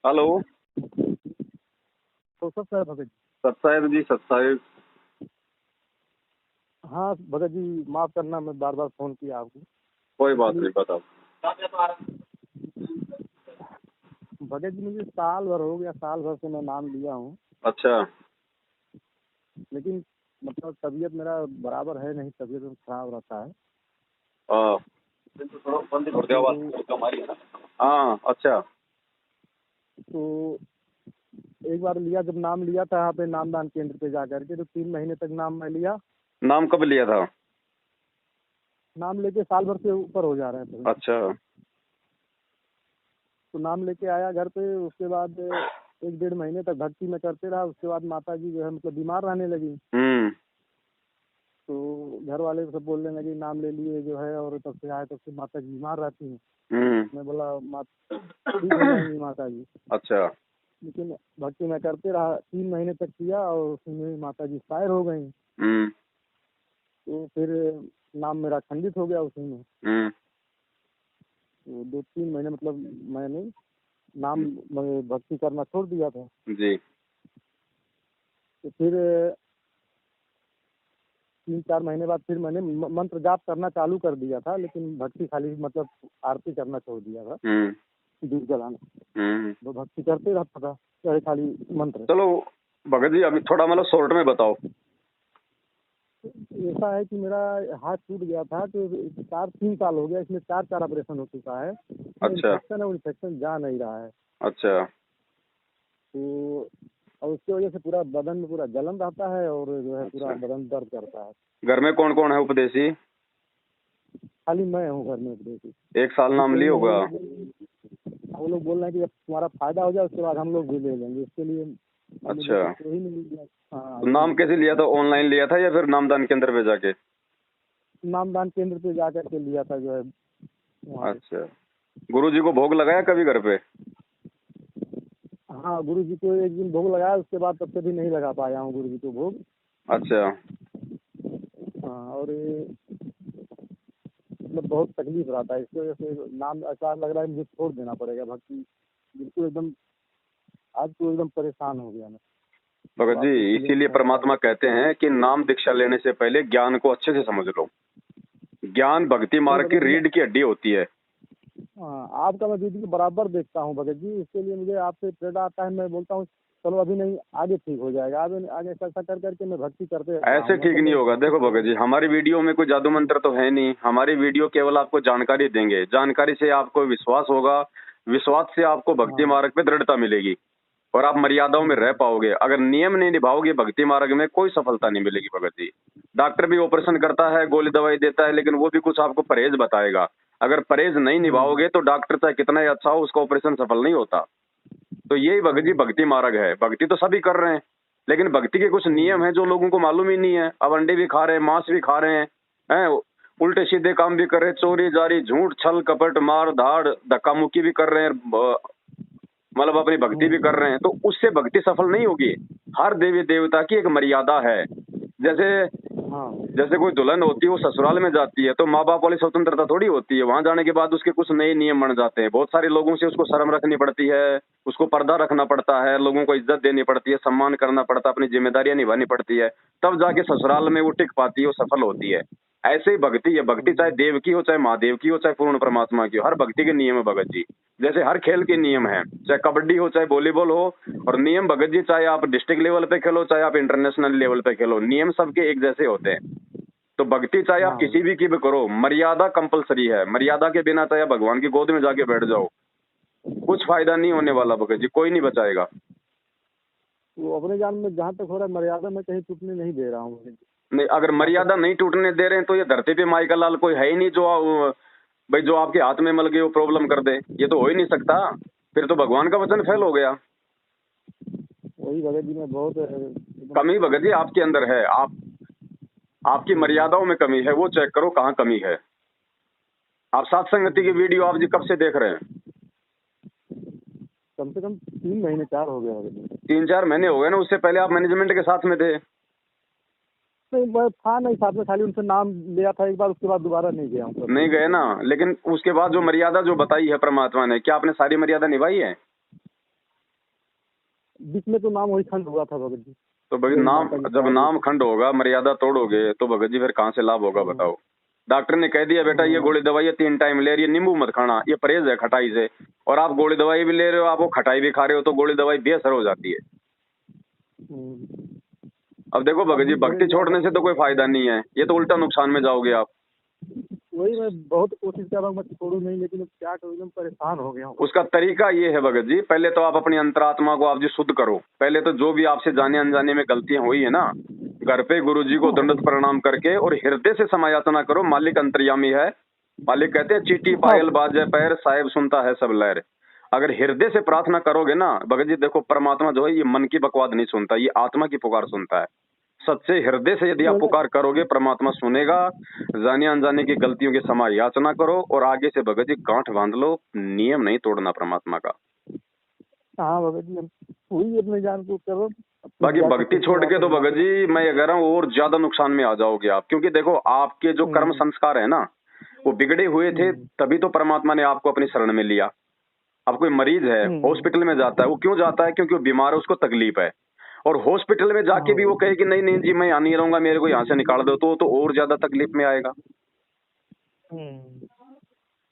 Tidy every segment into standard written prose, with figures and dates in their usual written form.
Hello. तो सब sir Bhagat ji. सत्साहेब जी, सत्साहेब। हाँ भगत जी, माफ करना मैं बार बार फोन किया आपको। कोई बात नहीं, बताओ। भगत जी मुझे साल भर हो गया, साल भर से मैं नाम लिया हूँ, अच्छा। लेकिन मतलब तबीयत मेरा बराबर है नहीं, तबीयत खराब रहता है। हाँ। हाँ, अच्छा। तो एक बार लिया, जब नाम लिया था यहाँ पे नामदान केंद्र पे जा करके, तो 3 महीने तक नाम मैं लिया। नाम कब लिया था? नाम लेके साल भर से ऊपर हो जा रहे हैं। अच्छा। तो नाम लेके आया घर पे, उसके बाद 1 डेढ़ महीने तक भक्ति में करते रहा। उसके बाद माता जी जो है मतलब बीमार रहने लगी। तो घर वाले सब बोलने लगे नाम ले लिए जो है, और तब से आए तब से माता जी बीमार रहती हैं। मैं बोला ठीक हो जाएंगी माता जी। अच्छा। लेकिन भक्ति में करते रहा, 3 महीने तक किया, और उसमें माता जी एक्सपायर हो गई। तो फिर नाम मेरा खंडित हो गया उसी में। तो 2-3 महीने मतलब मैंने नाम भक्ति करना छोड़ दिया था जी। तो फिर 3-4 महीने बाद फिर मैंने मंत्र जाप करना चालू कर दिया था, लेकिन भक्ति खाली मतलब आरती करना छोड़ दिया था, दीप जलाना। तो भक्ति करते रहता था, चाहे खाली मंत्र। चलो भगत जी, अभी थोड़ा मतलब शॉर्ट में बताओ। ऐसा है कि मेरा हाथ टूट गया था, तो 3 साल हो गया, इसमें 4 ऑपरेशन हो चुका है। अच्छा। इन्फेक्शन है, वो इन्फेक्शन जा नहीं रहा है। अच्छा। तो और उसकी वजह से पूरा बदन में पूरा जलन रहता है, और जो है पूरा बदन दर्द करता है। घर में कौन कौन है उपदेशी? खाली मैं हूँ घर में उपदेशी। 1 साल नाम लिया होगा। वो लोग बोल रहे हैं कि जब तुम्हारा फायदा हो जाए उसके बाद हम लोग भी ले लेंगे, इसके लिए। अच्छा। वही मिल गया। हाँ, तो नाम कैसे लिया था? ऑनलाइन लिया था या फिर नामदान केंद्र पे जाके? नामदान केंद्र पे जाकर के लिया था जो है वहाँ पे। अच्छा। गुरु जी को भोग लगाया कभी घर पे? हाँ, गुरु जी को एक दिन भोग लगाया, उसके बाद तब से भी नहीं लगा पाया हूँ गुरु जी को भोग। अच्छा। हाँ, और मतलब बहुत तकलीफ रहता है, इसकी वजह से नाम ऐसा लग रहा है मुझे छोड़ देना पड़ेगा भक्ति। बिल्कुल एकदम आज तो एकदम परेशान हो गया मैं। भगत जी, इसीलिए परमात्मा कहते हैं कि नाम दीक्षा लेने से पहले ज्ञान को अच्छे से समझ लो। ज्ञान भक्ति मार्ग की रीढ़ की हड्डी होती है। हाँ, आपका मैं वीडियो बराबर देखता हूँ भगत जी, इसके लिए मुझे आपसे प्रेरणा आता है। मैं बोलता हूँ चलो अभी नहीं, आगे ठीक हो जाएगा, आगे आगे ऐसा कर करके मैं भक्ति करते ऐसे ठीक नहीं होगा। देखो भगत जी, हमारी वीडियो में कोई जादू मंत्र तो है नहीं। हमारी वीडियो केवल आपको जानकारी देंगे। जानकारी से आपको विश्वास होगा, विश्वास से आपको भक्ति मार्ग पे दृढ़ता मिलेगी और आप मर्यादाओं में रह पाओगे। अगर नियम नहीं निभाओगे भक्ति मार्ग में, कोई सफलता नहीं मिलेगी भगत जी। डॉक्टर भी ऑपरेशन करता है, गोली दवाई देता है, लेकिन वो भी कुछ आपको परहेज बताएगा। अगर परहेज नहीं निभाओगे तो डॉक्टर चाहे कितना ही अच्छा हो, उसका ऑपरेशन सफल नहीं होता। तो यही भगत जी भक्ति मार्ग है। भक्ति तो सभी कर रहे हैं, लेकिन भक्ति के कुछ नियम हैं जो लोगों को मालूम ही नहीं है। अब अंडे भी खा रहे हैं, मांस भी खा रहे हैं, उल्टे सीधे काम भी कर रहे हैं, चोरी जारी झूठ छल कपट मार धाड़ धक्का मुक्की भी कर रहे हैं, मतलब अपनी भक्ति भी कर रहे हैं। तो उससे भक्ति सफल नहीं होगी। हर देवी देवता की एक मर्यादा है। जैसे कोई दुल्हन होती है, वो ससुराल में जाती है तो माँ बाप वाली स्वतंत्रता थोड़ी होती है। वहां जाने के बाद उसके कुछ नए नियम बन जाते हैं। बहुत सारे लोगों से उसको शर्म रखनी पड़ती है, उसको पर्दा रखना पड़ता है, लोगों को इज्जत देनी पड़ती है, सम्मान करना पड़ता है, अपनी जिम्मेदारियां निभानी पड़ती है। तब जाके ससुराल में वो टिक पाती है, वो सफल होती है। ऐसे ही भक्ति है। भक्ति चाहे देव की हो, चाहे महादेव की हो, चाहे पूर्ण परमात्मा की हो, हर भक्ति के नियम है भगत जी। जैसे हर खेल के नियम है, चाहे कबड्डी हो चाहे वॉलीबॉल हो, और नियम भगत जी चाहे आप डिस्ट्रिक्ट लेवल पे खेलो चाहे आप इंटरनेशनल लेवल पे खेलो, नियम सबके एक जैसे होते हैं। तो भक्ति चाहे आप किसी भी की भी करो, मर्यादा कंपलसरी है। मर्यादा के बिना चाहे भगवान की गोद में जाके बैठ जाओ, कुछ फायदा नहीं होने वाला भगत जी, कोई नहीं बचाएगा। वो अपने जान में जहाँ तक हो रहा है मर्यादा में कहीं टूटने नहीं दे रहा हूँ। नहीं, अगर मर्यादा नहीं टूटने दे रहे हैं तो ये धरती पे माई का लाल कोई है ही नहीं जो भाई जो आपके हाथ में मल गए वो प्रॉब्लम कर दे। ये तो हो ही नहीं सकता। फिर तो भगवान का वचन फेल हो गया। वही भगत जी में बहुत कमी भगत जी आपके अंदर है। आपकी मर्यादाओं में कमी है, वो चेक करो कहाँ कमी है। आप साथ संगति की वीडियो आप जी कब से देख रहे हैं? कम से कम 3 महीने 4 हो गया। 3-4 महीने हो गए ना। उससे पहले आप मैनेजमेंट के साथ में थे? नहीं, मैं था नहीं साथ में, खाली उनसे नाम लिया था एक बार, उसके बाद दोबारा नहीं गया हूँ। नहीं गए ना। लेकिन उसके बाद जो मर्यादा जो बताई है परमात्मा ने, क्या आपने सारी मर्यादा निभाई है? बीच में तो नाम वही खंड हुआ था भगत जी। तो भगत नाम, जब नाम खंड होगा, मर्यादा तोड़ोगे तो भगत जी फिर कहाँ से लाभ होगा बताओ। डॉक्टर ने कह दिया बेटा ये गोली दवाई 3 टाइम ले रही है, नींबू मत खाना, ये परहेज है खटाई से, और आप गोली दवाई भी ले रहे हो, आप वो खटाई भी खा रहे हो, तो गोली दवाई बेअसर हो जाती है। अब देखो भगत जी, भक्ति छोड़ने से तो कोई फायदा नहीं है, ये तो उल्टा नुकसान में जाओगे आप। वही मैं बहुत कोशिश कर रहा हूँ, मैं छोड़ू नहीं, लेकिन क्या करूँ, एकदम परेशान हो गया हूँ। उसका तरीका ये है भगत जी, पहले तो आप अपनी अंतरात्मा को आप जी शुद्ध करो। पहले तो जो भी आपसे जाने अनजाने में गलतियां हुई है ना, घर पे गुरुजी को दंडवत प्रणाम करके और हृदय से समायाचना करो। मालिक अंतर्यामी है, मालिक कहते हैं चीटी पायल बाजे पैर, साहेब सुनता है सब लहर। अगर हृदय से प्रार्थना करोगे ना भगत जी, देखो परमात्मा जो है ये मन की बकवाद नहीं सुनता, ये आत्मा की पुकार सुनता है। सच्चे हृदय से यदि आप पुकार करोगे, परमात्मा सुनेगा। जाने अनजाने की गलतियों की क्षमा याचना करो और आगे से भगत जी गांठ बांध लो, नियम नहीं तोड़ना परमात्मा का। हाँ भगत जी, वही अपने जान को करो। बाकी भक्ति छोड़ के तो भगत जी मैं ये कह रहा हूँ और ज्यादा नुकसान में आ जाओगे आप, क्योंकि देखो आपके जो कर्म संस्कार है ना वो बिगड़े हुए थे, तभी तो परमात्मा ने आपको अपनी शरण में लिया। अब कोई मरीज है हॉस्पिटल में जाता है, वो क्यों जाता है? क्योंकि वो बीमार है, उसको तकलीफ है, और हॉस्पिटल में जाके भी वो कहे कि नहीं नहीं जी मैं यहाँ नहीं रहूंगा, मेरे को यहाँ से निकाल दो, तो और ज्यादा तकलीफ में आएगा।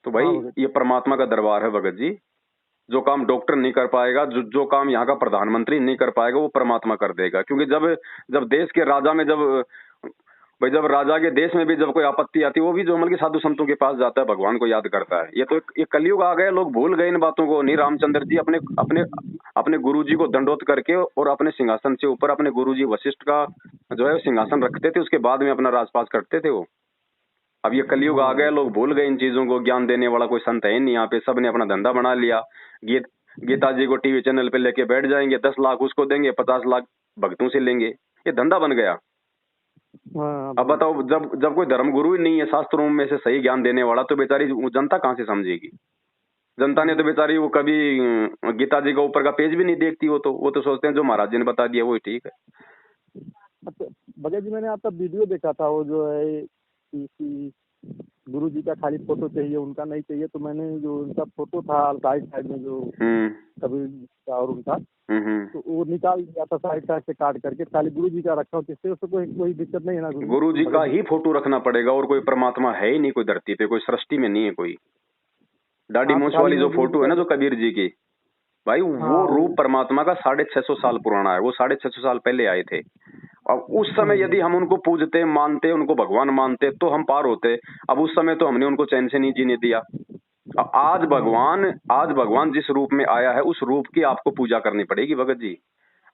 तो भाई ये परमात्मा का दरबार है भगत जी। जो काम डॉक्टर नहीं कर पाएगा, जो काम यहाँ का प्रधानमंत्री नहीं कर पाएगा, वो परमात्मा कर देगा। क्योंकि जब देश के राजा में जब राजा के देश में भी जब कोई आपत्ति आती है, वो भी जो मतलब साधु संतों के पास जाता है, भगवान को याद करता है। ये तो ये कलयुग आ गए, लोग भूल गए इन बातों को। नहीं, रामचंद्र जी अपने अपने अपने गुरु जी को दंडोत करके और अपने सिंहासन से ऊपर अपने गुरु जी वशिष्ठ का जो है सिंहासन रखते थे, उसके बाद में अपना राजपास करते थे वो। अब ये कलयुग आ गए, लोग भूल गए इन चीजों को। ज्ञान देने वाला कोई संत है नहीं यहाँ पे, सबने अपना धंधा बना लिया। गीता जी को टीवी चैनल पे लेके बैठ जाएंगे, 10 लाख उसको देंगे, 50 लाख भक्तों से लेंगे, ये धंधा बन गया। अब बताओ, जब कोई धर्म गुरु ही नहीं है शास्त्रों में से सही ज्ञान देने वाला, तो बेचारी जनता कहाँ से समझेगी? जनता ने तो बेचारी वो कभी गीता जी का ऊपर का पेज भी नहीं देखती, वो तो सोचते हैं जो महाराज जी ने बता दिया वो ठीक है। अच्छा भगत जी, मैंने आपका वीडियो देखा था, वो जो है गुरु जी का खाली फोटो चाहिए, उनका नहीं चाहिए, तो मैंने जो उनका फोटो था राइट साइड में जो कबीर का और उनका, तो वो निकाल दिया था साइड से काट करके, खाली गुरु जी का रखा हो, जिससे उसको कोई दिक्कत नहीं है ना? गुरु जी का ही फोटो रखना पड़ेगा, और कोई परमात्मा है ही नहीं कोई धरती पे, कोई सृष्टि में नहीं है कोई। दाढ़ी मूंछ वाली जो फोटो है ना जो कबीर जी की, भाई वो रूप परमात्मा का 650 साल पुराना है, वो 650 साल पहले आए थे। अब उस समय यदि हम उनको पूजते मानते, उनको भगवान मानते, तो हम पार होते। अब उस समय तो हमने उनको चैन से नहीं जीने दिया। आज भगवान जिस रूप में आया है, उस रूप की आपको पूजा करनी पड़ेगी भगत जी।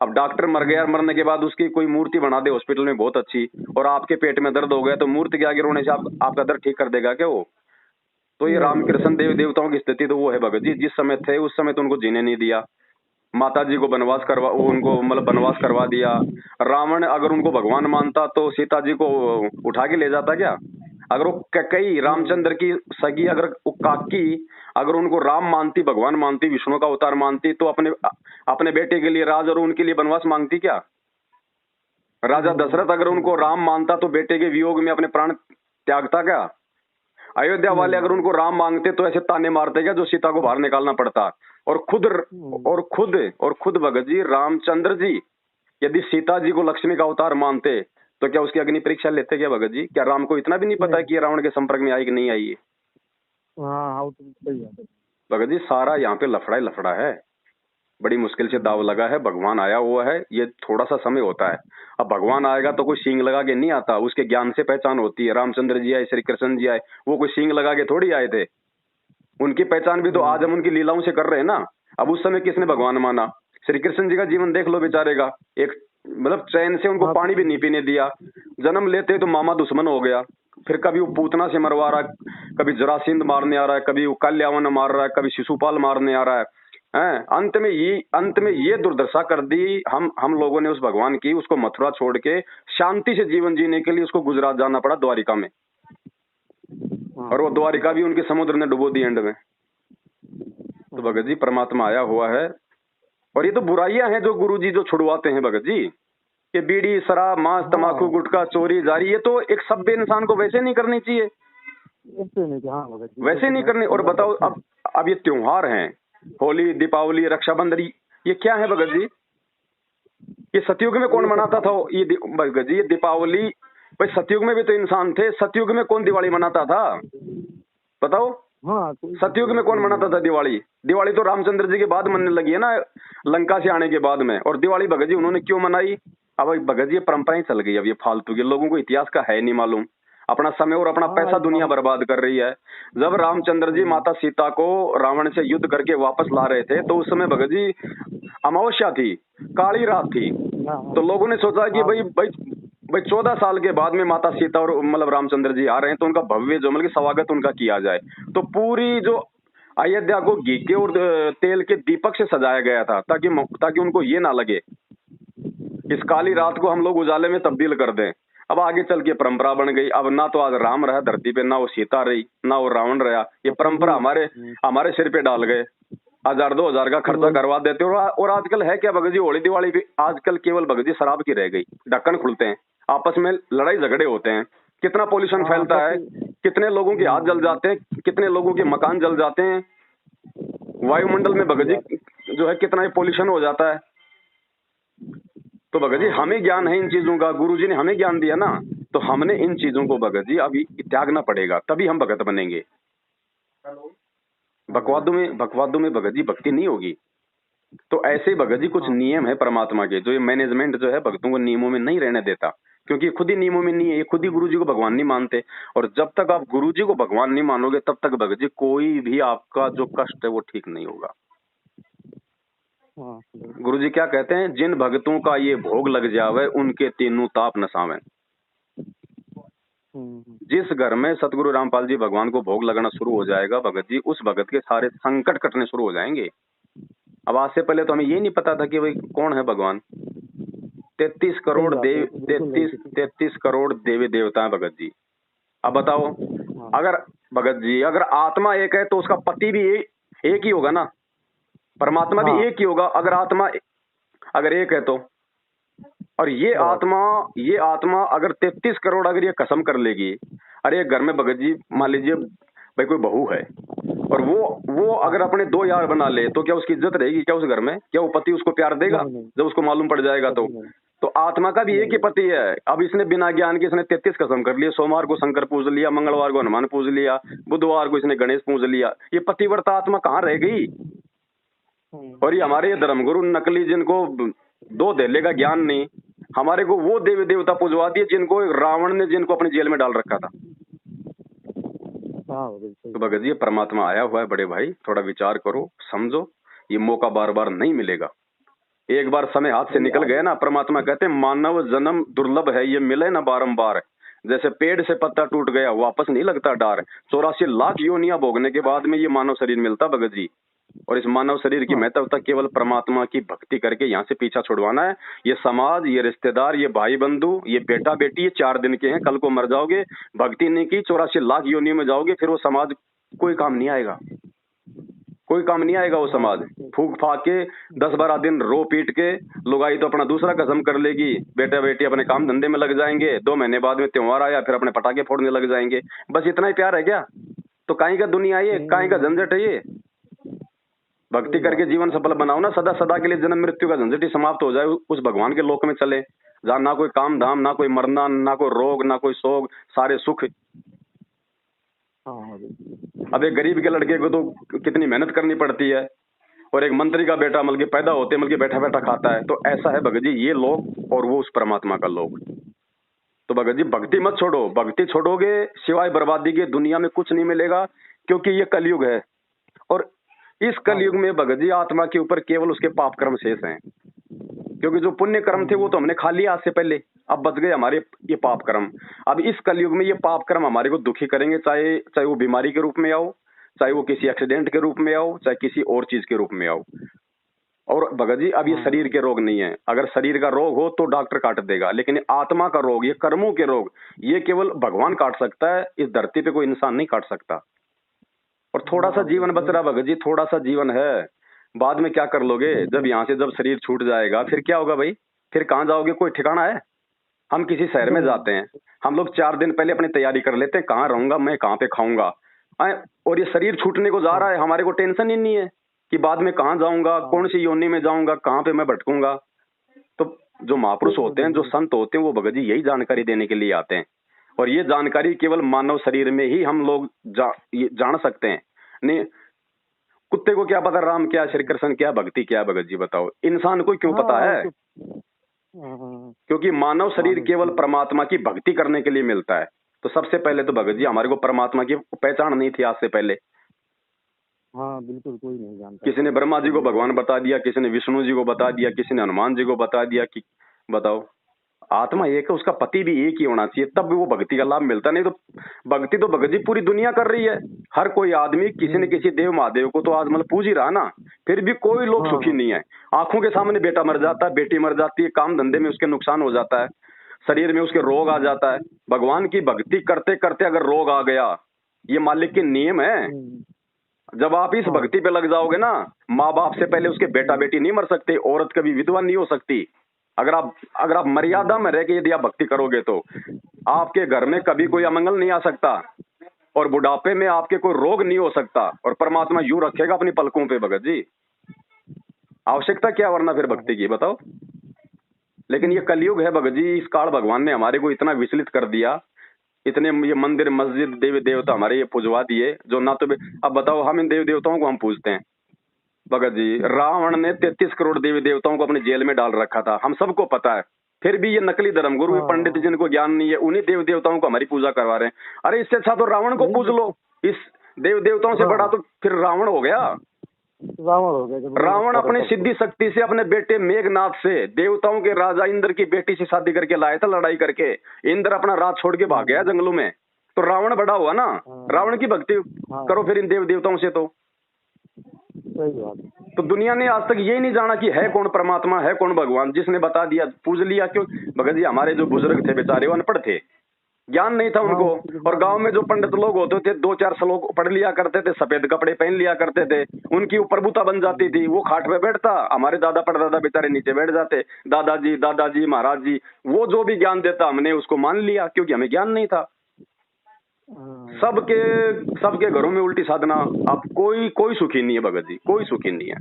अब डॉक्टर मर गया, मरने के बाद उसकी कोई मूर्ति बना दे हॉस्पिटल में बहुत अच्छी, और आपके पेट में दर्द हो गया, तो मूर्ति के आगे रोने से आपका दर्द ठीक कर देगा क्या वो? तो ये रामकृष्ण देवताओं की स्थिति तो वो है भगत जी। जिस समय थे उस समय तो उनको जीने नहीं दिया। माता जी को बनवास करवा दिया। रावण अगर उनको भगवान मानता तो सीता जी को उठा के ले जाता क्या? अगर वो कई रामचंद्र की सगी अगर वो काकी अगर उनको राम मानती, भगवान मानती, विष्णु का अवतार मानती, तो अपने बेटे के लिए राज और उनके लिए वनवास मांगती क्या? राजा दशरथ अगर उनको राम मानता तो बेटे के वियोग में अपने प्राण त्यागता क्या? अयोध्या वाले अगर उनको राम मांगते तो ऐसे ताने मारते क्या जो सीता को बाहर निकालना पड़ता? और खुद भगत जी रामचंद्र जी यदि सीता जी को लक्ष्मी का अवतार मानते तो क्या उसकी अग्नि परीक्षा लेते क्या भगत जी? क्या राम को इतना भी नहीं पता कि रावण के संपर्क में आई कि नहीं आई है? भगत जी सारा यहाँ पे लफड़ा है। बड़ी मुश्किल से दाव लगा है, भगवान आया हुआ है, ये थोड़ा सा समय होता है। अब भगवान आएगा तो कोई सींग लगा के नहीं आता, उसके ज्ञान से पहचान होती है। रामचंद्र जी आए, श्री कृष्ण जी आए, वो कोई सींग लगा के थोड़ी आए थे। उनकी पहचान भी तो आज हम उनकी लीलाओं से कर रहे हैं ना। अब उस समय किसने भगवान माना? श्री कृष्ण जी का जीवन देख लो बेचारे का, एक मतलब चैन से उनको पानी भी नहीं पीने दिया। जन्म लेते तो मामा दुश्मन हो गया, फिर कभी वो पूतना से मरवा रहा है, कभी जरासिंध मारने आ रहा है, कभी वो कल्यावन मार रहा है, कभी शिशुपाल मारने आ रहा है। अंत में ये दुर्दशा कर दी हम लोगों ने उस भगवान की। उसको मथुरा छोड़ के शांति से जीवन जीने के लिए उसको गुजरात जाना पड़ा, द्वारिका में। और वो द्वारिका भी उनके समुद्र ने डुबो दी एंड में। तो भगत जी परमात्मा आया हुआ है। और ये तो बुराइयां हैं जो गुरुजी जो छुड़वाते हैं भगत जी, कि बीड़ी, शराब, मांस, तमाकू, गुटखा, चोरी, जारी, ये तो एक सभ्य इंसान को वैसे नहीं करनी चाहिए, वैसे नहीं करनी। और बताओ अब ये त्योहार हैं, होली, दीपावली, रक्षाबंधन, ये क्या है भगत जी? ये सतयुग में कौन मनाता था ये भगत जी, ये दीपावली भाई सतयुग में भी तो इंसान थे, सतयुग में कौन दिवाली मनाता था बताओ? हाँ सतयुग में कौन मनाता था दिवाली? दिवाली तो रामचंद्र जी के बाद मनने लगी है ना, लंका से आने के बाद में। और दिवाली भगत जी उन्होंने क्यों मनाई? अब भगत जी ये परंपराएं चल गई, अब ये फालतू के, लोगों को इतिहास का है नहीं मालूम, अपना समय और अपना पैसा दुनिया बर्बाद कर रही है। जब रामचंद्र जी माता सीता को रावण से युद्ध करके वापस ला रहे थे, तो उस समय भगत जी अमावस्या थी, काली रात थी। तो लोगों ने सोचा कि भाई 14 साल के बाद में माता सीता और मतलब रामचंद्र जी आ रहे हैं, तो उनका भव्य जो मतलब स्वागत उनका किया जाए। तो पूरी जो अयोध्या को घी के और तेल के दीपक से सजाया गया था, ताकि उनको ये ना लगे इस काली रात को हम लोग उजाले में तब्दील कर दें। अब आगे चल के परंपरा बन गई। अब ना तो आज राम रहा धरती पे, ना वो सीता रही, ना वो रावण रहा। ये परंपरा हमारे सिर पे डाल गए। 1000-2000 का खर्चा करवा देते। और आजकल है क्या भगत जी, होली दिवाली भी आजकल केवल भगत जी शराब की रह गई। ढक्कन खुलते हैं, आपस में लड़ाई झगड़े होते हैं, कितना पोल्यूशन फैलता है, कितने लोगों के हाथ जल जाते हैं, कितने लोगों के मकान जल जाते हैं, वायुमंडल में भगत जी जो है कितना पोल्यूशन हो जाता है। तो भगत जी हमें ज्ञान है इन चीजों का, गुरुजी ने हमें ज्ञान दिया ना, तो हमने इन चीजों को भगत जी अभी त्यागना पड़ेगा, तभी हम भगत बनेंगे। बकवादों में भगत जी भक्ति नहीं होगी। तो ऐसे भगत जी कुछ नियम है परमात्मा के, जो ये मैनेजमेंट जो है भक्तों को नियमों में नहीं रहने देता, क्योंकि खुद ही नियमों में नहीं है, ये खुद ही गुरुजी को भगवान नहीं मानते। और जब तक आप गुरुजी को भगवान नहीं मानोगे, तब तक भगत जी कोई भी आपका जो कष्ट है वो ठीक नहीं होगा। गुरुजी क्या कहते हैं, जिन भक्तों का ये भोग लग जावे, उनके तीनों ताप नसावे। जिस घर में सतगुरु रामपाल जी भगवान को भोग लगना शुरू हो जाएगा भगत जी, उस भगत के सारे संकट कटने शुरू हो जाएंगे। अब आज से पहले तो हमें ये नहीं पता था कि भाई कौन है भगवान। 33 करोड़ देवी देवता है भगत जी। अब बताओ, अगर भगत जी अगर आत्मा एक है तो उसका पति भी एक ही होगा ना, परमात्मा भी एक ही होगा। अगर आत्मा अगर एक है तो, और ये आत्मा अगर 33 करोड़ अगर ये कसम कर लेगी, अरे घर में भगत जी मान लीजिए भाई कोई बहू है, और वो अगर अपने 2 यार बना ले, तो क्या उसकी इज्जत रहेगी क्या उस घर में? क्या वो पति उसको प्यार देगा जब उसको मालूम पड़ जाएगा? तो आत्मा का भी एक ही पति है। अब इसने बिना ज्ञान के इसने 33 कसम कर लिए। सोमवार को शंकर पूज लिया, मंगलवार को हनुमान पूज लिया, बुधवार को इसने गणेश पूज लिया। ये पतिव्रता आत्मा कहाँ रह गई? और ये हमारे धर्मगुरु नकली, जिनको 2 धेले का ज्ञान नहीं, हमारे को वो देवी देवता पूजवा दिए जिनको रावण ने जिनको अपनी जेल में डाल रखा था। तो भगत जी परमात्मा आया हुआ है बड़े भाई, थोड़ा विचार करो, समझो, ये मौका बार बार नहीं मिलेगा। एक बार समय हाथ से निकल गया ना, परमात्मा कहते हैं मानव जन्म दुर्लभ है, ये मिले ना बारंबार। जैसे पेड़ से पत्ता टूट गया वापस नहीं लगता डार। 84 लाख योनियां भोगने के बाद में ये मानव शरीर मिलता भगत जी। और इस मानव शरीर की महत्वता केवल परमात्मा की भक्ति करके यहाँ से पीछा छुड़वाना है। ये समाज, ये रिश्तेदार, ये भाई बंधु, ये बेटा बेटी, ये 4 दिन के हैं, कल को मर जाओगे, भक्ति नहीं की 84 लाख योनियों में जाओगे, फिर वो समाज कोई काम नहीं आएगा, कोई काम नहीं आएगा। वो समाज फूक फाक के 10-12 दिन रो पीट के लुगाई तो अपना दूसरा कसम कर लेगी, बेटा बेटी अपने काम धंधे में लग जाएंगे, 2 महीने बाद में त्योहार आया फिर अपने पटाखे फोड़ने लग जाएंगे। बस इतना ही प्यार है क्या? तो काहीं का दुनिया ये, काहीं का झंझट है ये? भक्ति करके जीवन सफल बनाओ ना, सदा सदा के लिए जन्म मृत्यु का झंझट ही समाप्त हो जाए, उस भगवान के लोक में चले, जहाँ ना कोई काम धाम, ना कोई मरना, ना कोई रोग, ना कोई शोक, सारे सुख। अब एक गरीब के लड़के को तो कितनी मेहनत करनी पड़ती है, और एक मंत्री का बेटा मतलब कि पैदा होते मतलब कि बैठा बैठा खाता है। तो ऐसा है भगत जी ये लोग, और वो उस परमात्मा का लोग। तो भगत जी भक्ति मत छोड़ो, भक्ति छोड़ोगे सिवाय बर्बादी के दुनिया में कुछ नहीं मिलेगा, क्योंकि ये कलयुग है। और इस कलयुग में भगत जी आत्मा के ऊपर केवल उसके पाप कर्म शेष हैं, क्योंकि जो पुण्य कर्म थे वो तो हमने खा लिया आज से पहले, अब बच गए हमारे ये पाप कर्म। अब इस कलयुग में ये पाप कर्म हमारे को दुखी करेंगे, चाहे वो बीमारी के रूप में आओ, चाहे वो किसी एक्सीडेंट के रूप में आओ, चाहे किसी और चीज के रूप में आओ। और भगत जी अब ये शरीर के रोग नहीं है, अगर शरीर का रोग हो तो डॉक्टर काट देगा, लेकिन आत्मा का रोग, ये कर्मों के रोग, ये केवल भगवान काट सकता है, इस धरती पे कोई इंसान नहीं काट सकता। और थोड़ा सा जीवन बच रहा भगत जी, थोड़ा सा जीवन है, बाद में क्या कर लोगे? जब यहाँ से जब शरीर छूट जाएगा फिर क्या होगा भाई? फिर कहाँ जाओगे? कोई ठिकाना है? हम किसी शहर में जाते हैं, हम लोग 4 दिन पहले अपनी तैयारी कर लेते हैं, कहाँ रहूंगा मैं, कहाँ पे खाऊंगा। और ये शरीर छूटने को जा रहा है, हमारे को टेंशन ही नहीं है कि बाद में कहाँ जाऊंगा, कौन सी योनि में जाऊंगा, कहाँ पे मैं भटकूंगा। तो जो महापुरुष होते हैं, जो संत होते हैं, वो भगत जी यही जानकारी देने के लिए आते हैं। और ये जानकारी केवल मानव शरीर में ही हम लोग जान सकते हैं। नहीं, कुत्ते को क्या पता राम क्या, श्री कृष्ण क्या, भक्ति क्या? भगत जी बताओ, इंसान को क्यों पता है? क्योंकि मानव शरीर केवल परमात्मा की भक्ति करने के लिए मिलता है। तो सबसे पहले तो भगत जी हमारे को परमात्मा की पहचान नहीं थी आज से पहले। हाँ बिल्कुल, कोई नहीं जानता। किसी ने ब्रह्मा जी को भगवान बता दिया, किसी ने विष्णु जी को बता दिया, किसी ने हनुमान जी को बता दिया कि बताओ, आत्मा एक है, उसका पति भी एक ही होना चाहिए, तब भी वो भक्ति का लाभ मिलता। नहीं तो भक्ति तो भगत जी पूरी दुनिया कर रही है। हर कोई आदमी किसी न किसी देव महादेव को तो आज मतलब पूज ही रहा ना, फिर भी कोई लोग सुखी नहीं है। आंखों के सामने बेटा मर जाता है, बेटी मर जाती है, काम धंधे में उसके नुकसान हो जाता है, शरीर में उसके रोग आ जाता है। भगवान की भक्ति करते करते अगर रोग आ गया, ये मालिक के नियम है। जब आप इस भक्ति पे लग जाओगे ना, माँ बाप से पहले उसके बेटा बेटी नहीं मर सकते, औरत कभी विधवा नहीं हो सकती। अगर आप मर्यादा में रह के यदि आप भक्ति करोगे तो आपके घर में कभी कोई अमंगल नहीं आ सकता, और बुढ़ापे में आपके कोई रोग नहीं हो सकता, और परमात्मा यूं रखेगा अपनी पलकों पे। भगत जी आवश्यकता क्या वरना फिर भक्ति की, बताओ। लेकिन ये कलयुग है भगत जी, इस काल भगवान ने हमारे को इतना विचलित कर दिया, इतने ये मंदिर मस्जिद देवी देवता हमारे ये पूजवा दिए, जो ना तो अब बताओ हम इन देवी देवताओं को हम पूजते हैं। भगत जी रावण ने 33 करोड़ देवी देवताओं को अपने जेल में डाल रखा था, हम सबको पता है। फिर भी ये नकली धर्मगुरु पंडित जिनको ज्ञान नहीं है, उन्हीं देव देवताओं को हमारी पूजा करवा रहे हैं। अरे इससे अच्छा तो रावण को पूज लो, इस देव देवताओं से बड़ा तो फिर रावण हो गया। रावण अपनी सिद्धि शक्ति से अपने बेटे मेघनाथ से देवताओं के राजा इंद्र की बेटी से शादी करके लाया था, लड़ाई करके। इंद्र अपना राज छोड़ के भाग गया जंगलों में, तो रावण बड़ा हुआ ना। रावण की भक्ति करो फिर इन देव देवताओं से। तो दुनिया ने आज तक ये नहीं जाना कि है कौन परमात्मा, है कौन भगवान। जिसने बता दिया पूज लिया। क्यों भगत जी, हमारे जो बुजुर्ग थे बेचारे वो अनपढ़ थे, ज्ञान नहीं था उनको। और गांव में जो पंडित लोग होते थे 2-4 श्लोक पढ़ लिया करते थे, सफेद कपड़े पहन लिया करते थे, उनकी वो प्रभुता बन जाती थी। वो खाट पे बैठता, हमारे दादा परदादा बेचारे नीचे बैठ जाते। दादाजी महाराज जी, वो जो भी ज्ञान देता हमने उसको मान लिया, क्योंकि हमें ज्ञान नहीं था। सबके घरों में उल्टी साधना। अब कोई सुखी नहीं है भगत जी, कोई सुखी नहीं है।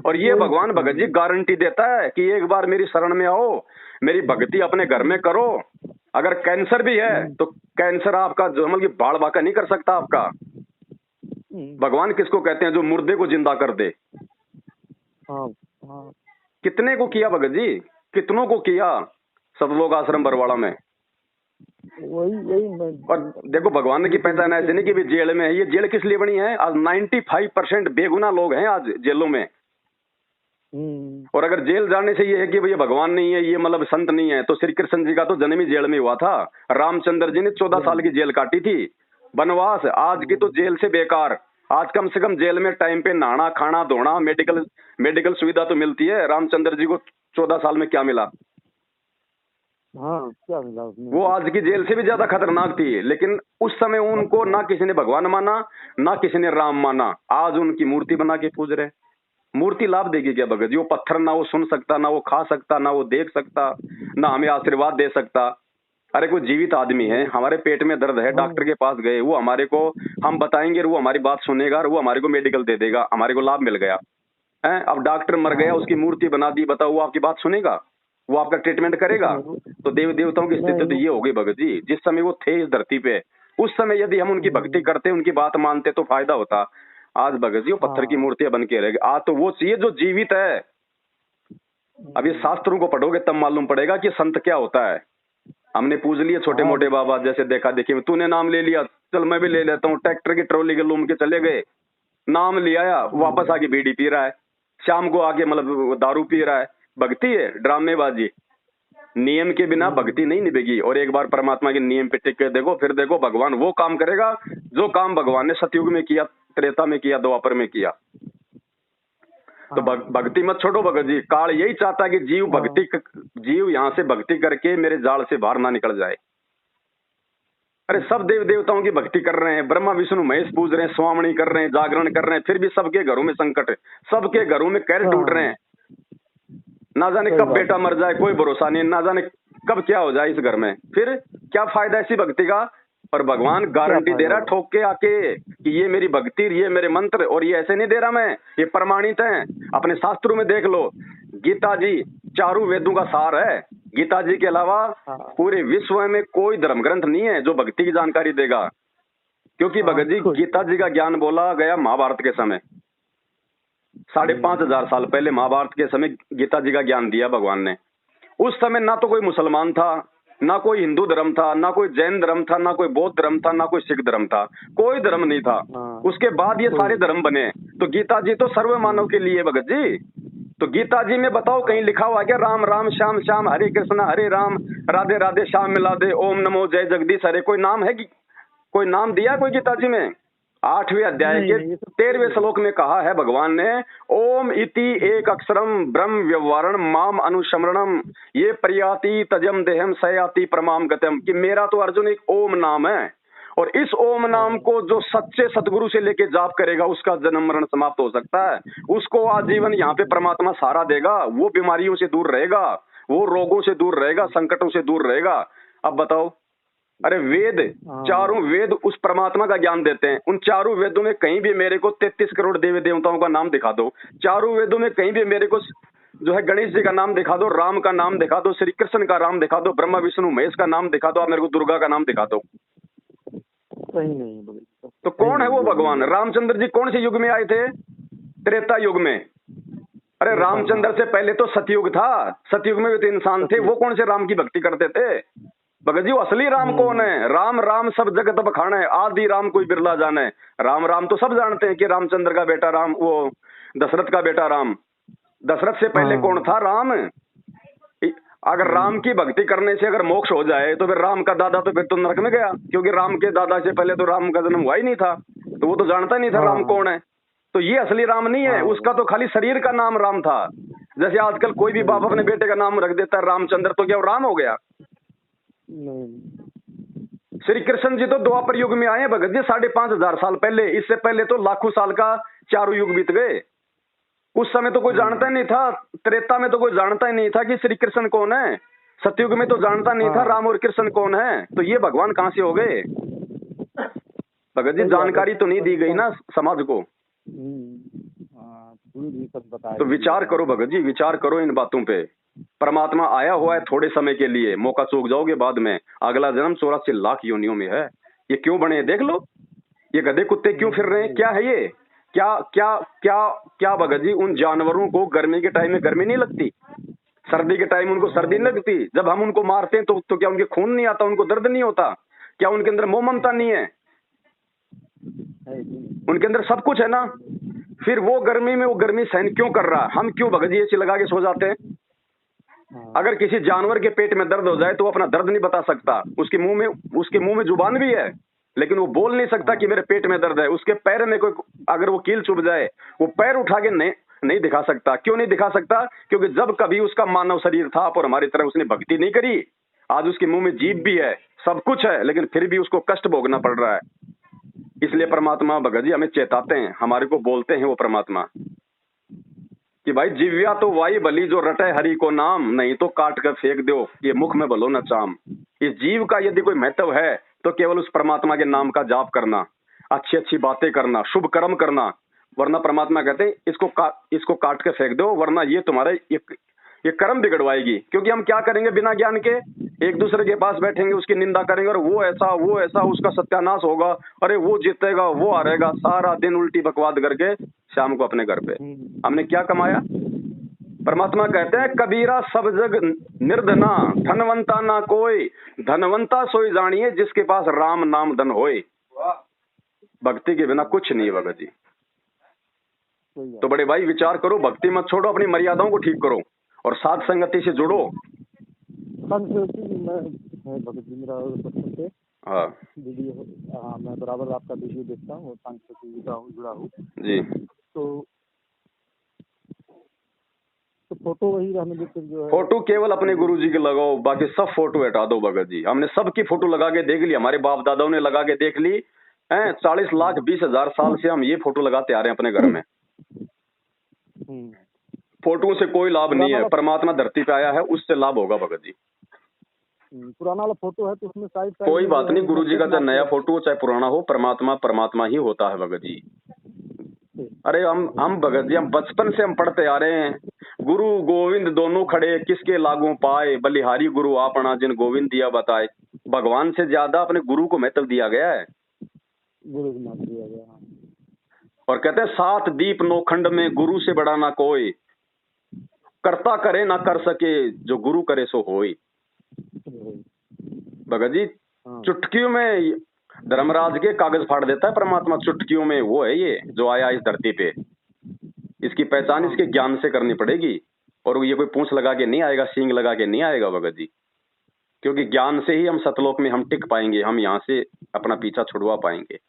और ये भगवान भगत जी गारंटी देता है कि एक बार मेरी शरण में आओ, मेरी भक्ति अपने घर में करो। अगर कैंसर भी है तो कैंसर आपका जो मतलब बाढ़ बाका नहीं कर सकता आपका। भगवान किसको कहते हैं? जो मुर्दे को जिंदा कर दे। कितने को किया भगत जी, कितनों को किया सतलोक आश्रम बरवाड़ा में। और देखो भगवान की पहचान ऐसे नहीं कि भी जेल में है। ये जेल किस लिए बनी है? आज 95% बेगुनाह लोग हैं आज जेलों में। और अगर जेल जाने से ये है कि भैया भगवान नहीं है, ये मतलब संत नहीं है, तो श्री कृष्ण जी का तो जन्म ही जेल में हुआ था। रामचंद्र जी ने 14 साल की जेल काटी थी, वनवास। आज की तो जेल से बेकार। आज कम से कम जेल में टाइम पे नहाना, खाना, धोना, मेडिकल सुविधा तो मिलती है। रामचंद्र जी को 14 साल में क्या मिला? क्या मिला उसमें? वो आज की जेल से भी ज्यादा खतरनाक थी। लेकिन उस समय उनको ना किसी ने भगवान माना, ना किसी ने राम माना। आज उनकी मूर्ति बना के पूज रहे। मूर्ति लाभ देगी क्या भगत जी? वो पत्थर ना वो सुन सकता, ना वो खा सकता, ना वो देख सकता, ना हमें आशीर्वाद दे सकता। अरे कोई जीवित आदमी है, हमारे पेट में दर्द है, डॉक्टर के पास गए, वो हमारे को हम बताएंगे, वो हमारी बात सुनेगा और वो हमारे को मेडिकल दे देगा, हमारे को लाभ मिल गया है। अब डॉक्टर मर गया, उसकी मूर्ति बना दी, बताओ वो आपकी बात सुनेगा? वो आपका ट्रीटमेंट करेगा? तो देव देवताओं की स्थिति तो ये हो गई भगत जी। जिस समय वो थे इस धरती पे, उस समय यदि हम उनकी भक्ति करते, उनकी बात मानते तो फायदा होता। आज भगत जी वो पत्थर की मूर्तियां बन के रह गई। आज तो वो चाहिए जो जीवित है। अब ये शास्त्रों को पढ़ोगे तब मालूम पड़ेगा कि संत क्या होता है। हमने पूज लिए छोटे मोटे बाबा, जैसे देखा देखी तूने नाम ले लिया, चल मैं भी ले लेता हूँ। ट्रैक्टर की ट्रॉली के लूम के चले गए, नाम लिया, वापस आके बीड़ी पी रहा है, शाम को आके मतलब दारू पी रहा है। भक्ति है? ड्रामेबाजी। नियम के बिना भक्ति नहीं निभेगी। और एक बार परमात्मा के नियम पे टिक के देखो, फिर देखो भगवान वो काम करेगा जो काम भगवान ने सतयुग में किया, त्रेता में किया, द्वापर में किया। तो भक्ति मत छोड़ो भगत जी। काल यही चाहता है कि जीव यहाँ से भक्ति करके मेरे जाल से बाहर ना निकल जाए। अरे सब देव देवताओं की भक्ति कर रहे हैं, ब्रह्मा विष्णु महेश पूज रहे हैं, स्वामणी कर रहे हैं, जागरण कर रहे हैं, फिर भी सबके घरों में संकट है, सबके घरों में कैर टूट रहे हैं। ना जाने कब बेटा मर जाए, कोई भरोसा नहीं, ना जाने कब क्या हो जाए इस घर में। फिर क्या फायदा ऐसी भक्ति का? और भगवान गारंटी दे रहा ठोक के आके कि ये मेरी भक्ति, ये मेरे मंत्र, और ये ऐसे नहीं दे रहा मैं, ये प्रमाणित है। अपने शास्त्रों में देख लो, गीता जी चारों वेदों का सार है। गीता जी के अलावा पूरे विश्व में कोई धर्म ग्रंथ नहीं है जो भक्ति की जानकारी देगा, क्योंकि भगत जी गीता जी का ज्ञान बोला गया महाभारत के समय, 5,500 साल पहले महाभारत के समय गीता जी का ज्ञान दिया भगवान ने। उस समय ना तो कोई मुसलमान था, ना कोई हिंदू धर्म था, ना कोई जैन धर्म था, ना कोई बौद्ध धर्म था, ना कोई सिख धर्म था, कोई धर्म नहीं था। उसके बाद ये सारे धर्म बने। तो गीता जी तो सर्व मानव के लिए भगत जी। तो गीता जी में बताओ कहीं लिखा हुआ क्या राम राम श्याम श्याम हरे कृष्णा हरे राम राधे राधे श्याम मिला दे ओम नमो जय जगदीश हरे? कोई नाम है कि कोई नाम दिया कोई गीता जी में? 8वें अध्याय के 13वें श्लोक में कहा है भगवान ने, ओम इति एक अक्षरम ब्रह्म व्यवहारण माम अनुशमरणम ये प्रयाति तजम देहम सयाति प्रमाम गतम, कि मेरा तो अर्जुन एक ओम नाम है, और इस ओम नाम को जो सच्चे सतगुरु से लेके जाप करेगा उसका जन्म मरण समाप्त हो सकता है। उसको आजीवन यहाँ पे परमात्मा सहारा देगा, वो बीमारियों से दूर रहेगा, वो रोगों से दूर रहेगा, संकटों से दूर रहेगा। अब बताओ, अरे वेद, चारों वेद उस परमात्मा का ज्ञान देते हैं। उन चारों वेदों में कहीं भी मेरे को 33 करोड़ देवी देवताओं का नाम दिखा दो, चारों वेदों में कहीं भी मेरे को जो है गणेश जी का नाम दिखा दो, राम का नाम दिखा दो, श्री कृष्ण का नाम दिखा दो, ब्रह्मा विष्णु महेश का नाम दिखा दो, आप मेरे को दुर्गा का नाम दिखा दो। सही नहीं। तो कौन है वो भगवान? रामचंद्र जी कौन से युग में आए थे? त्रेता युग में। अरे रामचंद्र से पहले तो सतयुग था, सतयुग में भी तो इंसान थे, वो कौन से राम की भक्ति करते थे? भगत जी वो असली राम कौन है? राम राम सब जगत बखान है, आदि राम कोई बिरला जाने। राम राम तो सब जानते हैं कि रामचंद्र का बेटा राम, वो दशरथ का बेटा राम। दशरथ से पहले कौन था? राम। अगर राम की भक्ति करने से अगर मोक्ष हो जाए तो फिर राम का दादा तो फिर तो नरक में गया, क्योंकि राम के दादा से पहले तो राम का जन्म हुआ ही नहीं था, तो वो तो जानता नहीं था राम कौन है। तो ये असली राम नहीं है, उसका तो खाली शरीर का नाम राम था। जैसे आजकल कोई भी बाप अपने बेटे का नाम रख देता है रामचंद्र, तो क्या वो राम हो गया? श्री कृष्ण जी तो द्वापर युग में आए भगत जी 5,500 साल पहले। इससे पहले तो लाखों साल का चारों युग बीत गए। उस समय तो कोई जानता ही नहीं था, त्रेता में तो कोई जानता ही नहीं था कि श्री कृष्ण कौन है, सतयुग में तो जानता नहीं था राम और कृष्ण कौन है। तो ये भगवान कहां से हो गए भगत जी? जानकारी तो नहीं दी गई ना समाज को। तो विचार करो भगत जी, विचार करो इन बातों पे। परमात्मा आया हुआ है थोड़े समय के लिए, मौका चूक जाओगे बाद में। अगला जन्म 84 लाख योनियों में है। ये क्यों बने देख लो, ये गधे कुत्ते क्यों फिर रहे हैं? क्या है ये? क्या क्या क्या क्या भगत जी? उन जानवरों को गर्मी के टाइम में गर्मी नहीं लगती, सर्दी के टाइम उनको सर्दी नहीं लगती? जब हम उनको मारते हैं तो क्या उनके खून नहीं आता, उनको दर्द नहीं होता? क्या उनके अंदर मोह ममता नहीं है? उनके अंदर सब कुछ है ना। फिर वो गर्मी में वो गर्मी सहन क्यों कर रहा? हम क्यों भगत जी एसी लगा के सो जाते हैं? अगर किसी जानवर के पेट में दर्द हो जाए तो वो अपना दर्द नहीं बता सकता, उसके मुंह में जुबान भी है, लेकिन वो बोल नहीं सकता कि मेरे पेट में दर्द है। उसके पैर में कोई अगर वो कील चुभ जाए, वो पैर उठा के नहीं दिखा सकता। क्यों नहीं दिखा सकता? क्योंकि जब कभी उसका मानव शरीर था और हमारी तरह उसने भक्ति नहीं करी। आज उसके मुंह में जीभ भी है, सब कुछ है, लेकिन फिर भी उसको कष्ट भोगना पड़ रहा है। इसलिए परमात्मा भगत जी हमें चेताते हैं, हमारे को बोलते हैं वो परमात्मा कि भाई जिव्या तो वाई भली जो रटे हरि को नाम, नहीं तो काट कर फेंक दो ये मुख में भलो न चाम। इस जीव का यदि कोई महत्व है तो केवल उस परमात्मा के नाम का जाप करना, अच्छी अच्छी बातें करना, शुभ कर्म करना। वरना परमात्मा कहते हैं इसको काट के फेंक दो, वरना ये तुम्हारे ये कर्म बिगड़वाएगी। क्योंकि हम क्या करेंगे बिना ज्ञान के? एक दूसरे के पास बैठेंगे, उसकी निंदा करेंगे, और वो ऐसा उसका सत्यानाश होगा, अरे वो जीतेगा वो हारेगा, सारा दिन उल्टी बकवाद करके शाम को अपने घर पे हमने क्या कमाया? परमात्मा कहते हैं कबीरा सब जग निर्धना धनवंता ना कोई, धनवंता सोई जानिए जिसके पास राम नाम धन होए। भक्ति के बिना कुछ नहीं है भगत जी। तो बड़े भाई विचार करो, भक्ति मत छोड़ो, अपनी मर्यादाओं को ठीक करो और साध संगति से जुड़ो। भगत जी मेरा हाँ वीडियो, हाँ मैं बराबर आपका वीडियो देखता हूँ, जुड़ा हूँ जी। तो फोटो वही हमें जो है, फोटो केवल अपने गुरु जी के लगाओ, बाकी सब फोटो हटा दो भगत जी। हमने सबकी फोटो लगा के देख ली, हमारे बाप दादाओं ने लगा के देख ली है। 40 लाख 20 हजार साल से हम ये फोटो लगाते आ रहे हैं अपने घर में। फोटो से कोई लाभ नहीं है, परमात्मा धरती पे आया है उससे लाभ होगा भगत जी। पुराना वाला फोटो है तो उसमें साइड कोई बात नहीं, गुरु जी का चाहे नया फोटो हो चाहे पुराना हो, परमात्मा ही होता है भगत जी। अरे हम भगत जी हम बचपन से हम पढ़ते आ रहे हैं, गुरु गोविंद दोनों खड़े, किसके लागू पाए, बलिहारी गुरु आपना जिन गोविंद दिया बताए। भगवान से ज्यादा अपने गुरु को महत्व दिया गया है, गुरु को महत्व दिया गया। और कहते हैं 7 दीप 9 खंड में गुरु से बड़ा ना कोई, करता करे ना कर सके, जो गुरु करे सो होई। भगत जी चुटकियों में धर्मराज के कागज फाड़ देता है परमात्मा, चुटकियों में वो है ये जो आया इस धरती पे। इसकी पहचान इसके ज्ञान से करनी पड़ेगी, और ये कोई पूंछ लगा के नहीं आएगा, सींग लगा के नहीं आएगा भगत जी, क्योंकि ज्ञान से ही हम सतलोक में हम टिक पाएंगे, हम यहाँ से अपना पीछा छुड़वा पाएंगे।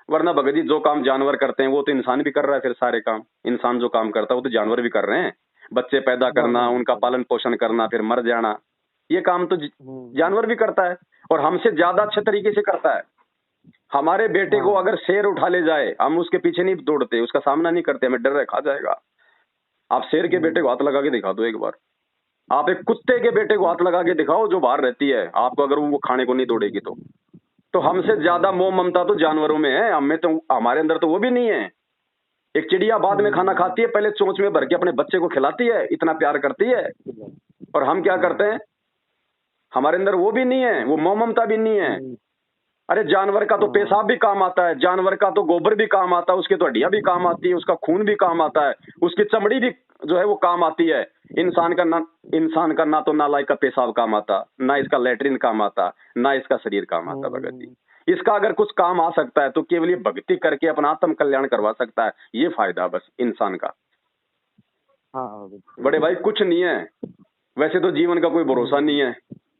वरना भगत जी जो काम जानवर करते हैं वो तो इंसान भी कर रहा है, फिर सारे काम इंसान जो काम करता है वो तो जानवर भी कर रहे हैं। बच्चे पैदा करना, उनका पालन पोषण करना, फिर मर जाना, ये काम तो जानवर भी करता है, और हमसे ज्यादा अच्छे तरीके से करता है। हमारे बेटे को अगर शेर उठा ले जाए, हम उसके पीछे नहीं दौड़ते, उसका सामना नहीं करते, हमें डर है खा जाएगा। आप शेर के बेटे को हाथ लगा के दिखा दो एक बार, आप एक कुत्ते के बेटे को हाथ लगा के दिखाओ जो बाहर रहती है, आपको अगर वो खाने को नहीं दौड़ेगी तो हमसे ज्यादा मोह ममता तो जानवरों में है, हमें तो, हमारे अंदर तो वो भी नहीं है। एक चिड़िया बाद में खाना खाती है, पहले चोंच में भर के अपने बच्चे को खिलाती है, इतना प्यार करती है, और हम क्या करते हैं, हमारे अंदर वो भी नहीं है, वो मोह ममता भी नहीं है। अरे जानवर का तो पेशाब भी काम आता है, जानवर का तो गोबर भी काम आता है, उसकी तो हड्डियां भी काम आती है, उसका खून भी काम आता है, उसकी चमड़ी भी जो है वो काम आती है। इंसान का ना तो नालायक का पेशाब काम आता, ना इसका लैट्रिन काम आता, ना इसका शरीर काम आता। भगत जी इसका अगर कुछ काम आ सकता है तो केवल ये भक्ति करके अपना आत्म कल्याण करवा सकता है, ये फायदा बस इंसान का। बड़े भाई कुछ नहीं है, वैसे तो जीवन का कोई भरोसा नहीं है,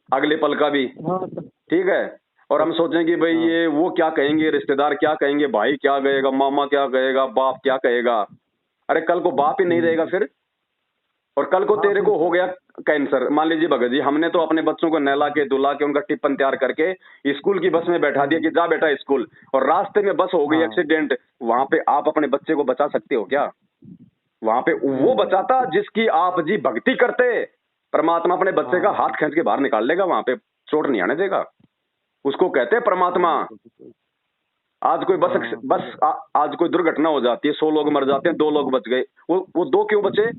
अगले पल का भी, ठीक है। और हम सोचें कि भाई ये वो क्या कहेंगे, रिश्तेदार क्या कहेंगे, भाई क्या कहेगा, मामा क्या कहेगा, बाप क्या कहेगा। अरे कल को बाप ही नहीं रहेगा फिर, और कल को तेरे को हो गया कैंसर, मान लीजिए भगत जी, हमने तो अपने बच्चों को नहला के धुला के उनका टिप्पन तैयार करके स्कूल की बस में बैठा दिया कि जा बेटा स्कूल, और रास्ते में बस हो गई एक्सीडेंट, वहां पे आप अपने बच्चे को बचा सकते हो क्या? वहां पे वो बचाता जिसकी आप जी भक्ति करते, परमात्मा अपने बच्चे का हाथ खींच के बाहर निकाल लेगा, वहां पे चोट नहीं आने देगा, उसको कहते हैं परमात्मा। आज कोई आज कोई दुर्घटना हो जाती है, 100 लोग मर जाते हैं, 2 लोग बच गए, वो 2 क्यों बचे?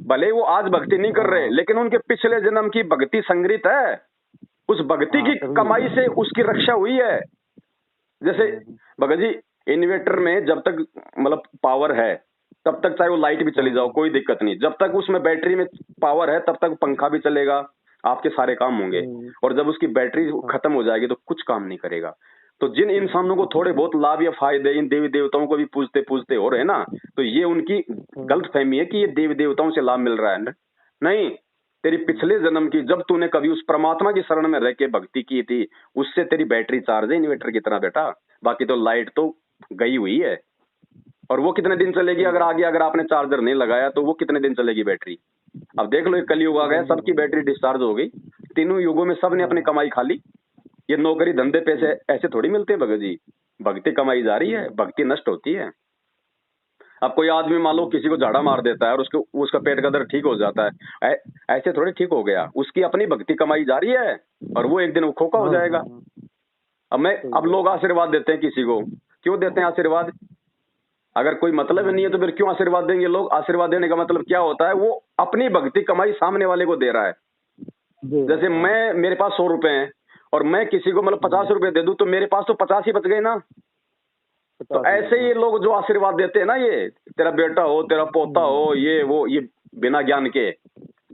भले वो आज भक्ति नहीं कर रहे, लेकिन उनके पिछले जन्म की भक्ति संग्रहित है, उस भक्ति की कमाई से उसकी रक्षा हुई है। जैसे भगत जी इन्वर्टर में जब तक मतलब पावर है तब तक चाहे वो लाइट भी चली जाओ कोई दिक्कत नहीं, जब तक उसमें बैटरी में पावर है तब तक पंखा भी चलेगा, आपके सारे काम होंगे, और जब उसकी बैटरी खत्म हो जाएगी तो कुछ काम नहीं करेगा। तो जिन इंसानों को थोड़े बहुत लाभ या फायदे इन देवी देवताओं को भी पूजते पूजते हो रहे ना, तो ये उनकी गलत फहमी है कि ये देवी देवताओं से लाभ मिल रहा है। नहीं, तेरी पिछले जन्म की जब तूने कभी उस परमात्मा की शरण में रह के भक्ति की थी, उससे तेरी बैटरी चार्ज है इन्वर्टर की तरह बेटा, बाकी तो लाइट तो गई हुई है, और वो कितने दिन चलेगी अगर आगे अगर आपने चार्जर नहीं लगाया तो वो कितने दिन चलेगी बैटरी। अब देख लो, एक कलयुग आ गया, सबकी बैटरी डिस्चार्ज हो गई, तीनों युगों में सबने अपनी कमाई खा ली। ये नौकरी धंधे पैसे ऐसे थोड़ी मिलते हैं भगत जी, भक्ति कमाई जा रही है, भक्ति नष्ट होती है। अब कोई आदमी मान लो किसी को झाड़ा मार देता है और उसका पेट का दर्द ठीक हो जाता है, ऐसे थोड़ी ठीक हो गया, उसकी अपनी भक्ति कमाई जा रही है, और वो एक दिन वो खोखा हो जाएगा। अब लोग आशीर्वाद देते हैं किसी को, क्यों देते हैं आशीर्वाद? अगर कोई मतलब नहीं है तो फिर क्यों आशीर्वाद देंगे लोग? आशीर्वाद देने का मतलब क्या होता है? वो अपनी भक्ति कमाई सामने वाले को दे रहा है। जैसे मेरे पास 100 रुपए हैं और मैं किसी को मतलब 50 रुपए दे दूं तो मेरे पास तो 50 ही बच गए ना। तो ऐसे ही लोग जो आशीर्वाद देते हैं ना, ये तेरा बेटा हो, तेरा पोता हो, ये वो, ये बिना ज्ञान के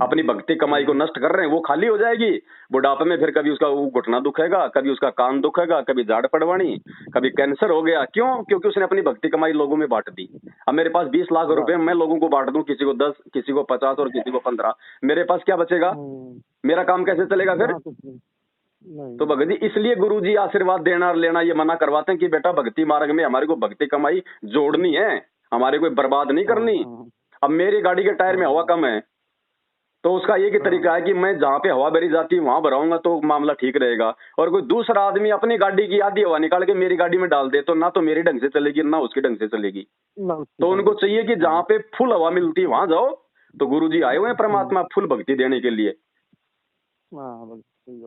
अपनी भक्ति कमाई को नष्ट कर रहे हैं, वो खाली हो जाएगी बुढ़ापे में। फिर कभी उसका घुटना दुखेगा, कभी उसका कान दुखेगा, कभी झाड़ पड़वानी, कभी कैंसर हो गया। क्यों? क्योंकि उसने अपनी भक्ति कमाई लोगों में बांट दी। अब मेरे पास 20 लाख रुपए, मैं लोगों को बांट दूं, किसी को 10, किसी को 50 और किसी को 15, मेरे पास क्या बचेगा? मेरा काम कैसे चलेगा फिर? तो भगत जी इसलिए गुरु जी आशीर्वाद देना और लेना ये मना करवाते हैं कि बेटा भक्ति मार्ग में हमारे को भक्ति कमाई जोड़नी है, हमारे को बर्बाद नहीं करनी। अब मेरी गाड़ी के टायर में हवा कम है तो उसका एक ही तरीका है कि मैं जहाँ पे हवा भरी जाती है वहां भराऊंगा तो मामला ठीक रहेगा। और कोई दूसरा आदमी अपनी गाड़ी की आधी हवा निकाल के मेरी गाड़ी में डाल दे तो ना तो मेरी ढंग से चलेगी ना उसकी ढंग से चलेगी। तो उनको चाहिए कि जहाँ पे फुल हवा मिलती है वहां जाओ। तो गुरु जी आए हुए हैं परमात्मा फुल भक्ति देने के लिए।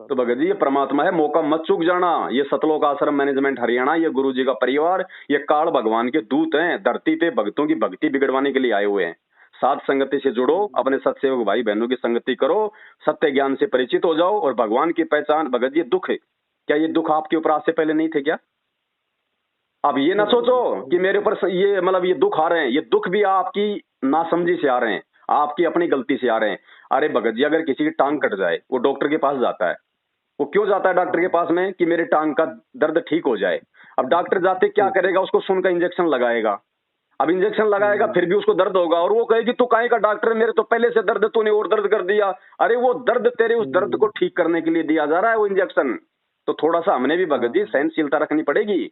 तो भगत जी ये परमात्मा है, मौका मत चूक जाना। ये सतलोक आश्रम मैनेजमेंट हरियाणा, ये गुरु जी का परिवार, ये काल भगवान के दूत हैं, धरती पे भक्तों की भक्ति बिगड़वाने के लिए आए हुए हैं। साध संगति से जुड़ो, अपने सत्सेवक भाई बहनों की संगति करो, सत्य ज्ञान से परिचित हो जाओ और भगवान की पहचान। भगत जी दुख है क्या, ये दुख आपके ऊपर आज से पहले नहीं थे क्या? अब ये ना सोचो कि मेरे ऊपर ये मतलब ये दुख आ रहे हैं, ये दुख भी आपकी नासमझी से आ रहे हैं, आपकी अपनी गलती से आ रहे हैं। अरे भगत जी, अगर किसी की टांग कट जाए वो डॉक्टर के पास जाता है, वो क्यों जाता है डॉक्टर के पास में? कि मेरे टांग का दर्द ठीक हो जाए। अब डॉक्टर जाते क्या करेगा, उसको सुन का इंजेक्शन लगाएगा। अब इंजेक्शन लगाएगा फिर भी उसको दर्द होगा और वो कहेगी तू काहे का डॉक्टर, मेरे तो पहले से दर्द, तूने और दर्द कर दिया। अरे वो दर्द तेरे उस दर्द को ठीक करने के लिए दिया जा रहा है वो इंजेक्शन। तो थोड़ा सा हमने भी भगत जी सहनशीलता रखनी पड़ेगी।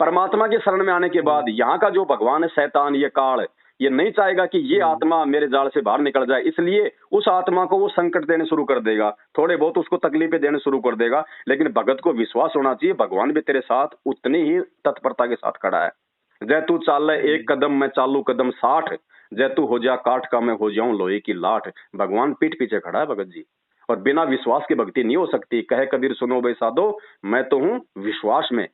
परमात्मा के शरण में आने के बाद यहाँ का जो भगवान है, शैतान, ये काल, ये नहीं चाहेगा कि ये आत्मा मेरे जाल से बाहर निकल जाए, इसलिए उस आत्मा को वो संकट देने शुरू कर देगा, थोड़े बहुत उसको तकलीफें देने शुरू कर देगा। लेकिन भगत को विश्वास होना चाहिए भगवान भी तेरे साथ उतनी ही तत्परता के साथ खड़ा है। जय तू चाल एक कदम मैं चालू कदम 60, जय तू हो जा काठ का मैं हो जाऊं लोहे की लाठ। भगवान पीठ पीछे खड़ा है भगत जी, और बिना विश्वास की भक्ति नहीं हो सकती। कहे कबीर सुनो भाई साधो, मैं तो हूं विश्वास में।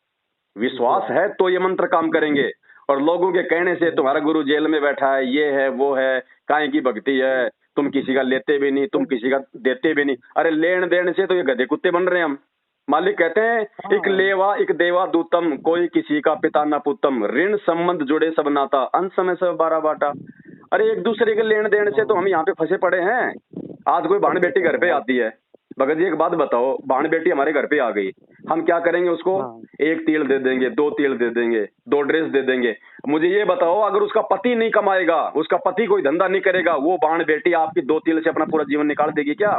विश्वास है तो ये मंत्र काम करेंगे। और लोगों के कहने से तुम्हारा गुरु जेल में बैठा है, ये है वो है, काहे की भक्ति है, तुम किसी का लेते भी नहीं, तुम किसी का देते भी नहीं। अरे लेन देन से तो ये गधे कुत्ते बन रहे हैं हम। मालिक कहते हैं एक लेवा एक देवा दूतम, कोई किसी का पिता न पुतम, ऋण संबंध जुड़े सब नाता, अंत समय सब 12 बाटा। अरे एक दूसरे के लेन देन से तो हम यहाँ पे फंसे पड़े हैं। आज कोई बहन बेटी घर पे आती है, भगत जी एक बात बताओ, बहन बेटी हमारे घर पे आ गई, हम क्या करेंगे उसको? एक तिल दे देंगे, 2 तिल दे देंगे, 2 ड्रेस दे देंगे। मुझे ये बताओ, अगर उसका पति नहीं कमाएगा, उसका पति कोई धंधा नहीं करेगा, वो बहन बेटी आपकी 2 तिल से अपना पूरा जीवन निकाल देगी क्या?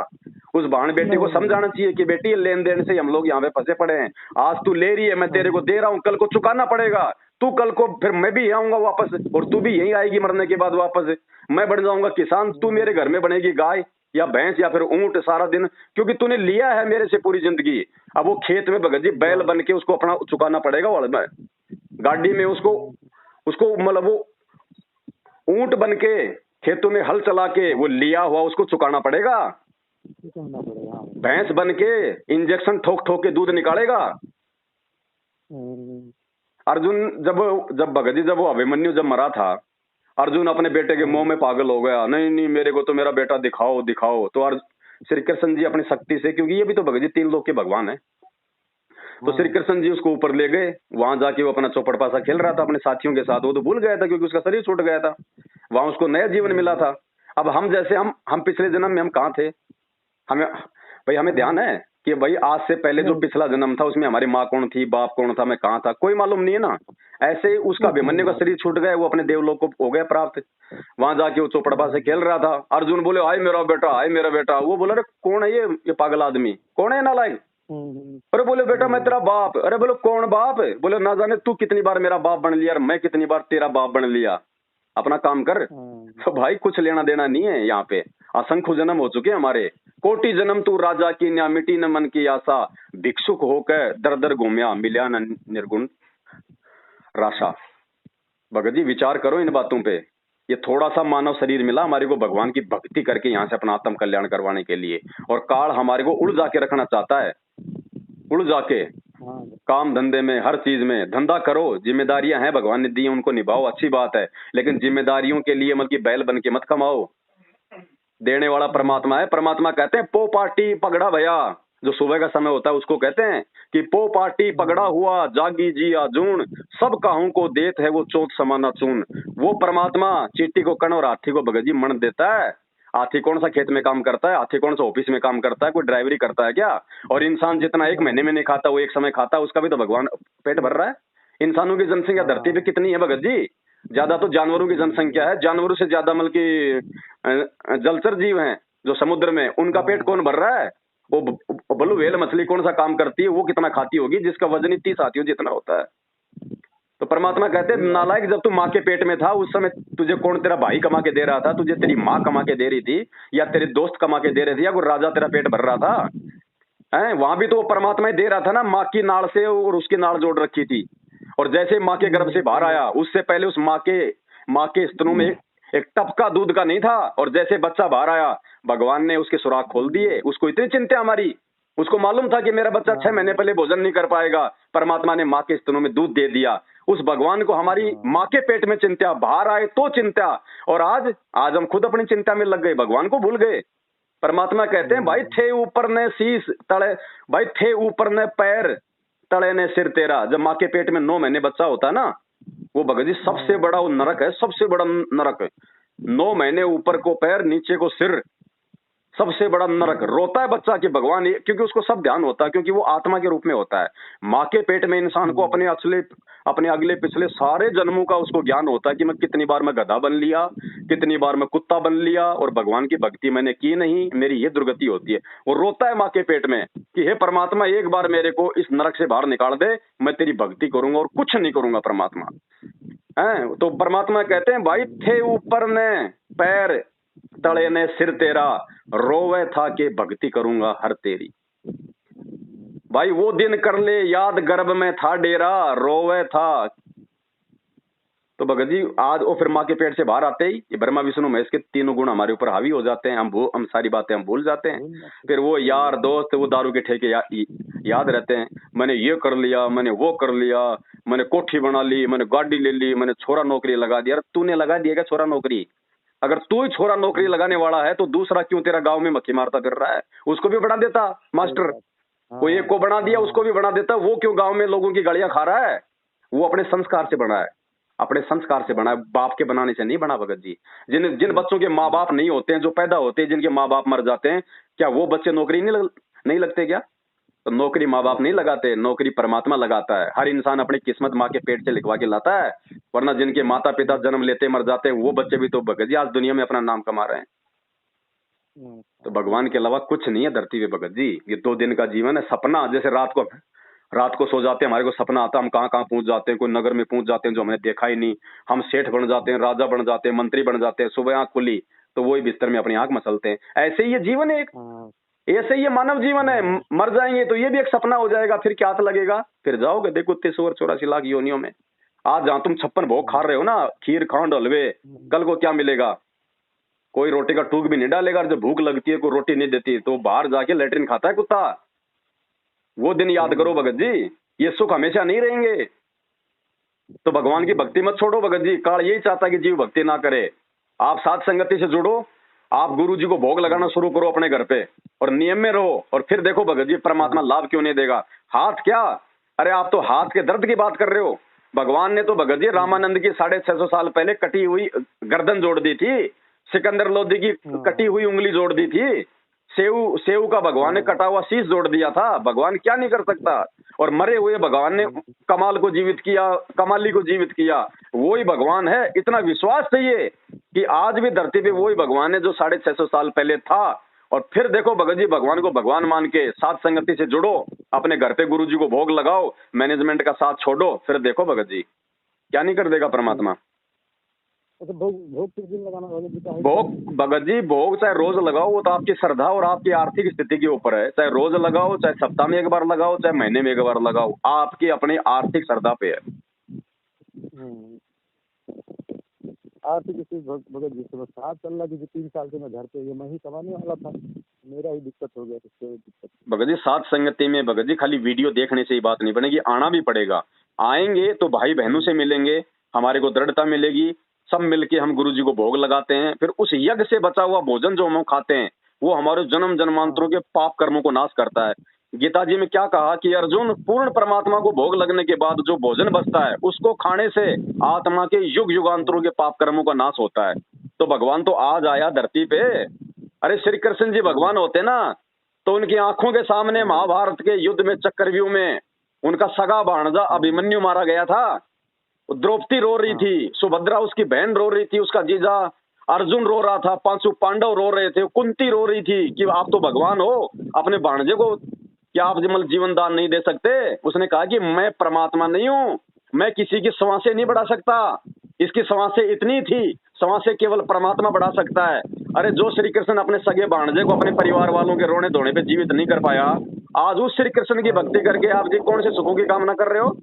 उस बहन बेटी को समझाना चाहिए कि बेटी लेन देन से हम लोग यहाँ पे फंसे पड़े हैं। आज तू ले रही है, मैं तेरे को दे रहा हूँ, कल को चुकाना पड़ेगा। तू कल को फिर मैं भी आऊंगा वापस, और तू भी यही आएगी मरने के बाद वापस। मैं बन जाऊंगा किसान, तू मेरे घर में बनेगी गाय या भैंस या फिर ऊंट सारा दिन, क्योंकि तूने लिया है मेरे से पूरी जिंदगी। अब वो खेत में भगत जी बैल बन के उसको अपना चुकाना पड़ेगा, वाला गाड़ी में उसको मतलब वो ऊंट बन के खेतों में हल चला के वो लिया हुआ उसको चुकाना पड़ेगा। भैंस बन के इंजेक्शन ठोक ठोक के दूध निकालेगा। अर्जुन जब भगत जी जब वो अभिमन्यु जब मरा था, अर्जुन अपने बेटे के मोह में पागल हो गया, नहीं नहीं मेरे को तो मेरा बेटा दिखाओ दिखाओ। तो श्री कृष्ण जी अपनी शक्ति से, क्योंकि ये भी तो भगत जी 3 लोक के भगवान है, तो श्री कृष्ण जी उसको ऊपर ले गए। वहां जाके वो अपना चौपड़ पासा खेल रहा था अपने साथियों के साथ, वो तो भूल गया था क्योंकि उसका शरीर छूट गया था, वहां उसको नया जीवन मिला था। अब हम जैसे हम पिछले जन्म में हम कहाँ थे? हमें ध्यान है कि भाई आज से पहले जो पिछला जन्म था उसमें हमारी माँ कौन थी, बाप कौन था, मैं कहाँ था, कोई मालूम नहीं है ना। ऐसे ही उसका अभिमन्यु का शरीर छूट गया, वो अपने देवलोक को हो गया प्राप्त। वहां जाके वो चौपड़पा से खेल रहा था। अर्जुन बोले हाय मेरा बेटा, हाय मेरा बेटा। वो बोला अरे कौन है ये पागल आदमी, कौन है नालायक? अरे बोले बेटा मैं तेरा बाप। अरे बोले कौन बाप? बोले ना जाने तू कितनी बार मेरा बाप बन लिया और मैं कितनी बार तेरा बाप बन लिया, अपना काम कर। तो भाई कुछ लेना देना नहीं है यहाँ पे। असंख्य जन्म हो चुके हमारे, कोटि जन्म तू राजा की न्या, मिटी न मन की आशा, भिक्षुक होकर दर दर घूमया, मिल्या न निर्गुण राशा। भगत जी विचार करो इन बातों पे। ये थोड़ा सा मानव शरीर मिला हमारे को भगवान की भक्ति करके यहाँ से अपना आत्म कल्याण करवाने के लिए, और काल हमारे को उड़ जाके रखना चाहता है। उड़ जाके काम धंधे में, हर चीज में धंधा करो, जिम्मेदारियां हैं भगवान ने दी उनको निभाओ, अच्छी बात है, लेकिन जिम्मेदारियों के लिए मतलब बैल बन के मत कमाओ। देने वाला परमात्मा है। परमात्मा कहते हैं पो पार्टी पगड़ा भया, जो सुबह का समय होता है उसको कहते हैं कि पो पार्टी पगड़ा हुआ, जागी जी आजून, सब काहू को देत है वो चोट समाना चून। वो परमात्मा चींटी को कण और हाथी को भगत जी मन देता है। हाथी कौन सा खेत में काम करता है, हाथी कौन सा ऑफिस में काम करता है, कोई ड्राइवरी करता है क्या? और इंसान जितना 1 महीने में नहीं खाता वो 1 समय खाता है, उसका भी तो भगवान पेट भर रहा है। इंसानों की जनसंख्या धरती पे कितनी है भगत जी? ज्यादा तो जानवरों की जनसंख्या है, जानवरों से ज्यादा मतलब की जलचर जीव हैं जो समुद्र में, उनका पेट कौन भर रहा है? वो बल्लू व्हेल मछली कौन सा काम करती है, वो कितना खाती होगी जिसका वजन ही 30 हाथियों जितना होता है। तो परमात्मा कहते हैं नालायक, जब तू माँ के पेट में था उस समय तुझे कौन तेरा भाई कमा के दे रहा था, तुझे तेरी माँ कमा के दे रही थी, या तेरे दोस्त कमा के दे रहे थे, या कोई राजा तेरा पेट भर रहा था? हैं, वहां भी तो वो परमात्मा ही दे रहा था ना, माँ की नाड़ से और उसकी नाड़ जोड़ रखी थी। और जैसे माँ के गर्भ से बाहर आया उससे पहले उस माँ के स्तनों में एक टपका दूध का नहीं था, और जैसे बच्चा बाहर आया भगवान ने उसके सुराख खोल दिए। उसको इतनी चिंता हमारी, उसको मालूम था कि मेरा बच्चा 6 महीने पहले भोजन नहीं कर पाएगा, परमात्मा ने माँ के स्तनों में दूध दे दिया। उस भगवान को हमारी माँ के पेट में चिंता, बाहर आए तो चिंता, और आज हम खुद अपनी चिंता में लग गए, भगवान को भूल गए। परमात्मा कहते हैं भाई थे ऊपर ने शीश तले, भाई थे ऊपर ने पैर तले ने सिर तेरा। जब माँ के पेट में 9 महीने बच्चा होता है ना, वो भगत जी सबसे बड़ा वो नरक है, सबसे बड़ा नरक है। 9 महीने ऊपर को पैर नीचे को सिर, सबसे बड़ा नरक। रोता है बच्चा कि भगवान, क्योंकि उसको सब ध्यान होता है, क्योंकि वो आत्मा के रूप में होता है। माँ के पेट में इंसान को अपने अगले पिछले सारे जन्मों का उसको ज्ञान होता है कि मैं कितनी बार मैं गधा बन लिया, कितनी बार मैं कुत्ता बन लिया, और भगवान की भक्ति मैंने की नहीं, मेरी ये दुर्गति होती है। वो रोता है माँ के पेट में कि हे परमात्मा, एक बार मेरे को इस नरक से बाहर निकाल दे, मैं तेरी भक्ति करूंगा और कुछ नहीं करूंगा परमात्मा। है तो परमात्मा कहते हैं भाई थे ऊपर ने पैर तले ने सिर तेरा, रोवे था के भक्ति करूंगा हर तेरी। भाई वो दिन कर ले याद, गर्भ में था डेरा, रोवे था। तो भगत जी आज वो फिर माँ के पेट से बाहर आते ही ये ब्रह्मा विष्णु महेश के तीनों गुण हमारे ऊपर हावी हो जाते हैं। हम सारी बातें हम भूल जाते हैं। फिर वो यार दोस्त वो दारू के ठेके याद रहते हैं। मैंने ये कर लिया, मैंने वो कर लिया, मैंने कोठी बना ली, मैंने गाड़ी ले ली, मैंने छोरा नौकरी लगा दिया। अरे तूने लगा दिया क्या छोरा नौकरी? अगर तू ही छोरा नौकरी लगाने वाला है तो दूसरा क्यों तेरा गांव में मक्खी मारता फिर रहा है? उसको भी बना देता मास्टर, कोई एक को बना दिया, उसको भी बना देता। वो क्यों गांव में लोगों की गालियां खा रहा है? वो अपने संस्कार से बना है, अपने संस्कार से बना है, बाप के बनाने से नहीं बना। भगत जी जिन बच्चों के माँ बाप नहीं होते हैं, जो पैदा होते हैं, जिनके माँ बाप मर जाते हैं, क्या वो बच्चे नौकरी नहीं लगते क्या? तो नौकरी माँ बाप नहीं लगाते, नौकरी परमात्मा लगाता है। हर इंसान अपनी किस्मत माँ के पेट से लिखवा के लाता है, वरना जिनके माता पिता जन्म लेते मर जाते हैं वो बच्चे भी तो भगत जी आज दुनिया में अपना नाम कमा रहे हैं। तो भगवान के अलावा कुछ नहीं है धरती पे भगत जी। ये 2 दिन का जीवन है। सपना जैसे रात को सो जाते हैं, हमारे को सपना आता है, हम कहाँ पहुंच जाते हैं, कोई नगर में पहुंच जाते हैं जो हमने देखा ही नहीं। हम सेठ बन जाते हैं, राजा बन जाते हैं, मंत्री बन जाते हैं। सुबह आंख खुली तो वही बिस्तर में अपनी आंख मसलते हैं। ऐसे ही ये जीवन है, ऐसे ही ये मानव जीवन है। मर जाएंगे तो ये भी एक सपना हो जाएगा, फिर क्या लगेगा? फिर जाओगे देखो 83 लाख योनियों में। आज जहां तुम 56 भोग खा रहे हो ना, खीर खांड हलवे, कल को क्या मिलेगा? कोई रोटी का टूक भी नहीं डालेगा। जब भूख लगती है कोई रोटी नहीं देती तो बाहर जाके लेटरिन खाता है कुत्ता। वो दिन याद करो भगत जी, ये सुख हमेशा नहीं रहेंगे। तो भगवान की भक्ति मत छोड़ो भगत जी। काल यही चाहता है कि जीव भक्ति ना करे। आप साथ संगति से जुड़ो, आप गुरु जी को भोग लगाना शुरू करो अपने घर पे और नियम में रहो, और फिर देखो भगत जी परमात्मा लाभ क्यों नहीं देगा। हाथ क्या, अरे आप तो हाथ के दर्द की बात कर रहे हो। भगवान ने तो भगत जी रामानंद की 650 साल पहले कटी हुई गर्दन जोड़ दी थी, सिकंदर लोधी की कटी हुई उंगली जोड़ दी थी, सेव का भगवान ने कटा हुआ शीश जोड़ दिया था। भगवान क्या नहीं कर सकता? और मरे हुए भगवान ने कमाल को जीवित किया, कमाली को जीवित किया। वही भगवान है। इतना विश्वास चाहिए कि आज भी धरती पे वही भगवान है जो 650 साल पहले था। और फिर देखो भगत जी भगवान को भगवान मान के साथ संगति से जुड़ो, अपने घर पे गुरु जी को भोग लगाओ, मैनेजमेंट का साथ छोड़ो, फिर देखो भगत जी क्या नहीं कर देगा परमात्मा। तो भोग किस दिन लगाना भगत जी? भोग भगत जी भोग चाहे रोज लगाओ, वो तो आपकी श्रद्धा और आपकी आर्थिक स्थिति के ऊपर है। चाहे रोज लगाओ, चाहे सप्ताह में 1 बार लगाओ, चाहे महीने में 1 बार लगाओ, आपकी अपनी आर्थिक श्रद्धा पे है। आर्थिक स्थिति भगत जी से साथ चल रहा थी 3 साल से मैं घर पे, ये मैं ही कमाने वाला था, मेरा ही दिक्कत हो गया। दिक्कत भगत जी साथ संगति में भगत जी खाली वीडियो देखने से ही बात नहीं बनेगी, आना भी पड़ेगा। आएंगे तो भाई बहनों से मिलेंगे, हमारे को दृढ़ता मिलेगी, सब मिलके हम गुरु जी को भोग लगाते हैं। फिर उस यज्ञ से बचा हुआ भोजन जो हम खाते हैं वो हमारे जन्म जन्मांतरों के पाप कर्मों को नाश करता है। गीता जी में क्या कहा कि अर्जुन पूर्ण परमात्मा को भोग लगने के बाद जो भोजन बचता है उसको खाने से आत्मा के युग युगांतरों के पाप कर्मों का नाश होता है। तो भगवान तो आज आया धरती पे। अरे श्री कृष्ण जी भगवान होते ना तो उनकी आंखों के सामने महाभारत के युद्ध में चक्रव्यूह में उनका सगा भाणजा अभिमन्यु मारा गया था। द्रौपदी रो रही थी, सुभद्रा उसकी बहन रो रही थी, उसका जीजा अर्जुन रो रहा था, 500 पांडव रो रहे थे, कुंती रो रही थी कि आप तो भगवान हो, अपने भाणजे को क्या आप जीवन दान नहीं दे सकते? उसने कहा कि मैं परमात्मा नहीं हूँ, मैं किसी की सांसें नहीं बढ़ा सकता, इसकी सांसें इतनी थी, सांसें केवल परमात्मा बढ़ा सकता है। अरे जो श्री कृष्ण अपने सगे भाणजे को अपने परिवार वालों के रोने धोने पे जीवित नहीं कर पाया, आज उस श्री कृष्ण की भक्ति करके आप जी कौन से सुखों की कामना कर रहे हो?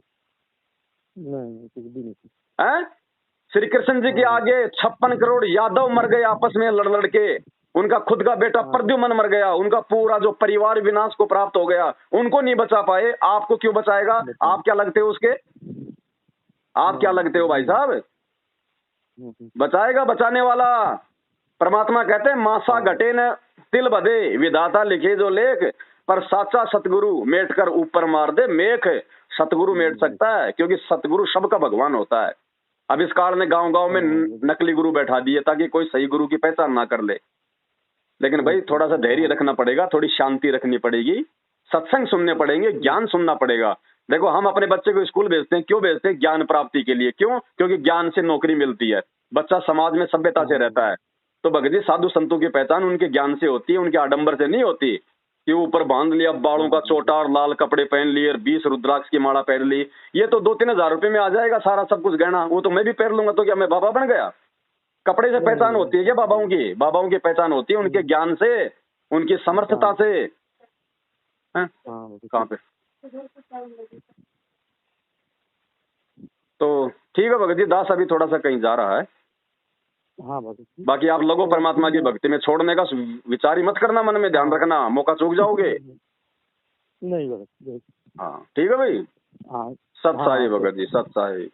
नहीं। श्री कृष्ण जी के आगे 56 करोड़ यादव मर गए आपस में लड़ लड़ के, उनका खुद का बेटा प्रद्युम्न मर गया, उनका पूरा जो परिवार विनाश को प्राप्त हो गया, उनको नहीं बचा पाए, आपको क्यों बचाएगा? आप क्या लगते हो उसके? आप क्या लगते हो भाई साहब? बचाएगा बचाने वाला। परमात्मा कहते हैं मासा घटे न तिल बधे, विधाता लिखे जो लेख, पर साचा सतगुरु मेट कर ऊपर मार दे मेख। सतगुरु मेट सकता है क्योंकि सतगुरु सबका भगवान होता है। अब इस काल ने गांव गांव में नकली गुरु बैठा दिए ताकि कोई सही गुरु की पहचान ना कर ले। लेकिन भाई थोड़ा सा धैर्य रखना पड़ेगा, थोड़ी शांति रखनी पड़ेगी, सत्संग सुनने पड़ेंगे, ज्ञान सुनना पड़ेगा। देखो हम अपने बच्चे को स्कूल भेजते हैं, क्यों भेजते हैं? ज्ञान प्राप्ति के लिए। क्यों? क्योंकि ज्ञान से नौकरी मिलती है, बच्चा समाज में सभ्यता से रहता है। तो भगत जी साधु संतों की पहचान उनके ज्ञान से होती है, उनके आडंबर से नहीं होती कि ऊपर बांध लिया बालों का चोटा और लाल कपड़े पहन लिए और 20 रुद्राक्ष की माला पहन ली। ये तो 2-3 हजार रुपए में आ जाएगा सारा सब कुछ गहना, वो तो मैं भी पहन लूंगा, तो क्या मैं बाबा बन गया? कपड़े से पहचान होती है क्या बाबाओं की? बाबाओं की पहचान होती है उनके ज्ञान से, उनकी समर्थता से। कहाँ पे? तो ठीक है भगत जी, दास अभी थोड़ा सा कहीं जा रहा है। हाँ भगत जी। बाकी आप लोगों परमात्मा की भक्ति में छोड़ने का विचार ही मत करना, मन में ध्यान रखना, मौका चूक जाओगे। नहीं भगत। हाँ ठीक है भाई। हाँ सत साई भगत जी, सत साई।